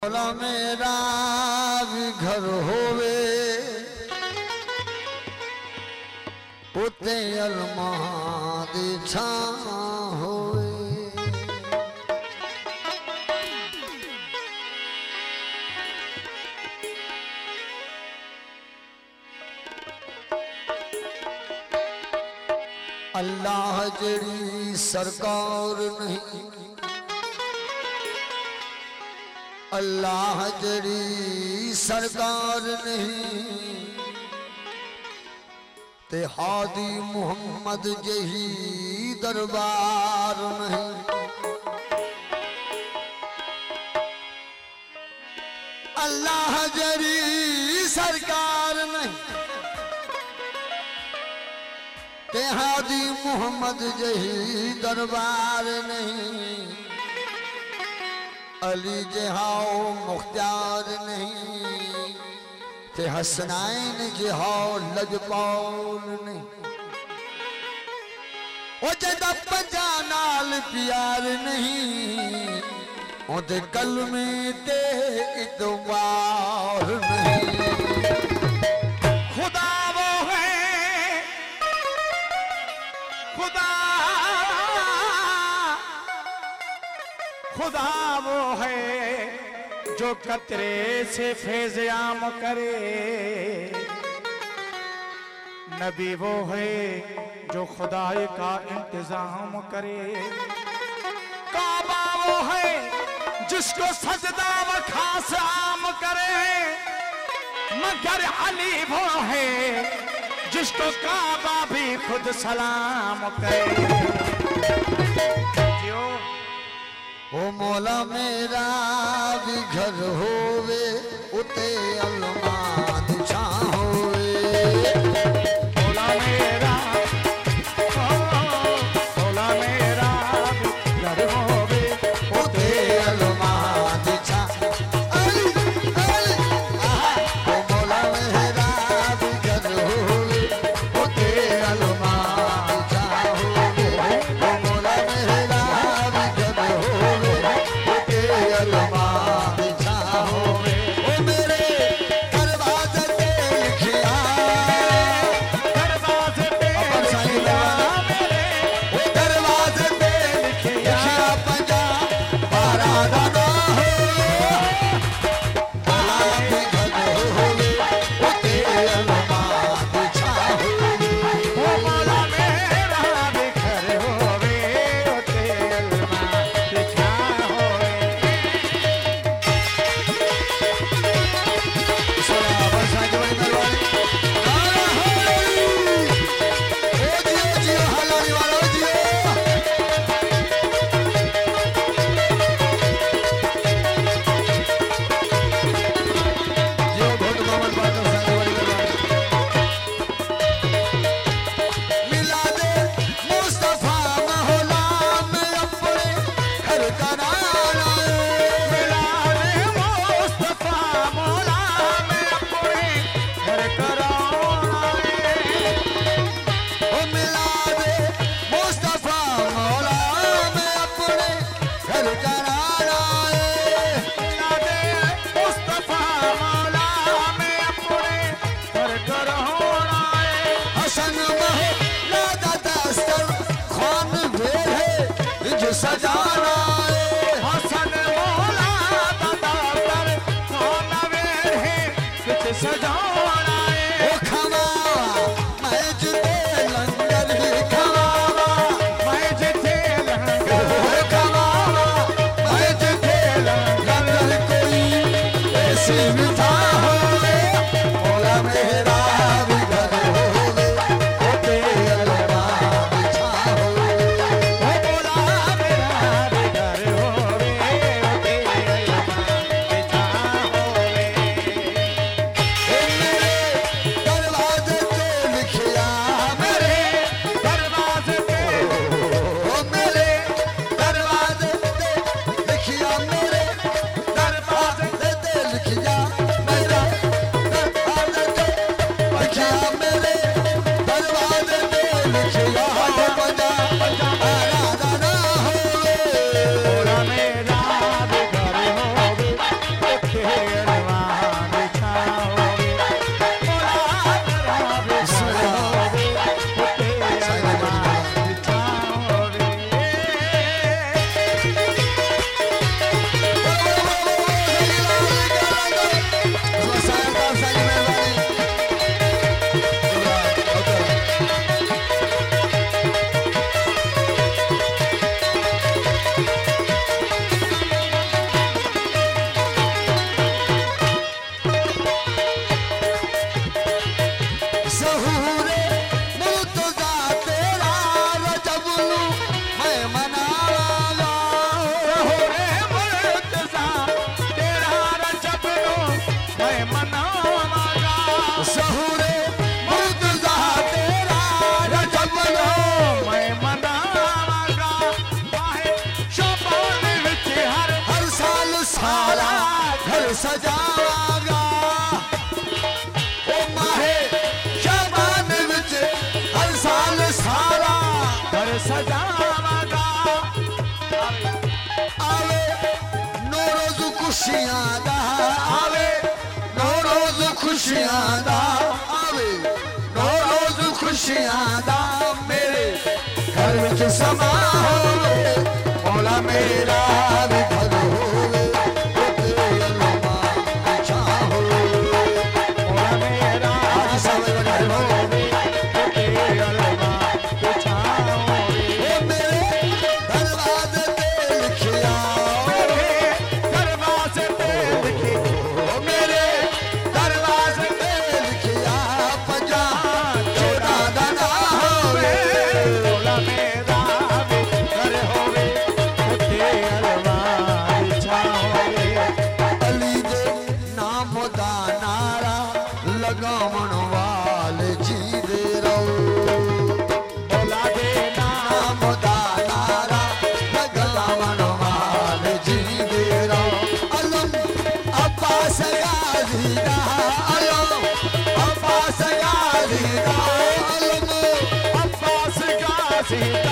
मौला मेरा भी घर होवे उते अलमां दी छां होवे। अल्लाह जड़ी सरकार नहीं, अल्लाह जड़ी सरकार नहीं, ते हादी मुहम्मद जही दरबार नहीं। अल्लाह जड़ी सरकार नहीं, ते हादी मुहम्मद जही दरबार नहीं। अली जहाओ मुख्तार नहीं, ते हसनैन जहाओ लजपाल नहीं। ओ जदा पंजा नाल प्यार नहीं, ओदे कलमे ते इतबार नहीं। खुदा वो है, खुदा खुदा वो है जो कतरे से फैज़ आम करे। नबी वो है जो खुदाए का इंतजाम करे। काबा वो है जिसको सजदा व खास आम करे। मगर अली वो है जिसको काबा भी खुद सलाम करे। ओ मौला मेरा भी घर होवे उते अलमां दी छां होवे। मौला मेरा भी घर होवे उते अलमां दी छां। ओ मौला मेरा भी घर होवे उते अलमां दी छां होवे। ओ मौला मेरा भी घर होवे अलमां दी छां होवे। ओ मेरे दरवाजे ते लिखिया, दरवाजे पे लिखिया मेरे, ओ दरवाजे ते लिखिया पंजा बारा दा नाम भी घर होवे उते अलमां दी छां होवे। ओ मौला मेरा भी घर होवे उते अलमां दी छां होवे। सजाना हसन मौला दादा कर कौन वेर है कुछ सजाना है। ओ खमावा मैं जिते लंगर भी खमावा, मैं जिथे लंगर ओ खमावा मैं जिते लंगर कोई ऐसी मिठा होवे। मौला मेरा भी घर होवे उते अलमां दी छां होवे। ओ मौला मेरा भी घर होवे उते अलमां दी छां होवे। ओ मेरे दरवाजे ते लिखिया मेरे दरवाजे पे ओ मेरे दरवाजे ते लिखिया मेरे दरवाजे दरवाजे ते लिखिया मैं मैं मनावागा सहूरे मुर्तजा तेरा रजब लो मैं मनावागा माहे शाबान विच हर साल सारा घर सजावागा ओ माहे शाबान विच हर साल सारा घर सजावागा आवे नौरोज खुशियां दा आवे नौरोज खुशियां दा आवे नौरोज खुशियां दा मेरे घर विच समा होवे मौला मेरा भी घर होवे ओ तेरे अलमा छा होवे मौला मेरा आज सब घर होवे तेरे अलमा बिछाओगे ओ मेरे दरवाजे ते लिखिया मेरे दरवाजे पे लिखी ओ मेरे दरवाजे ते लिखिया पंजा चौदा दा ना होवे मौला मेरा भी घर होवे तेरे अलमा बिछाओगे अली दे नाम दा नारा लगावण वाले जी दे रहो मौला दे नाम नाम दा नारा लगावण वाले जी दे रहो अलम अब्बास गाजी दा अलम अब्बास गाजी दा अलम अब्बास गाजी दा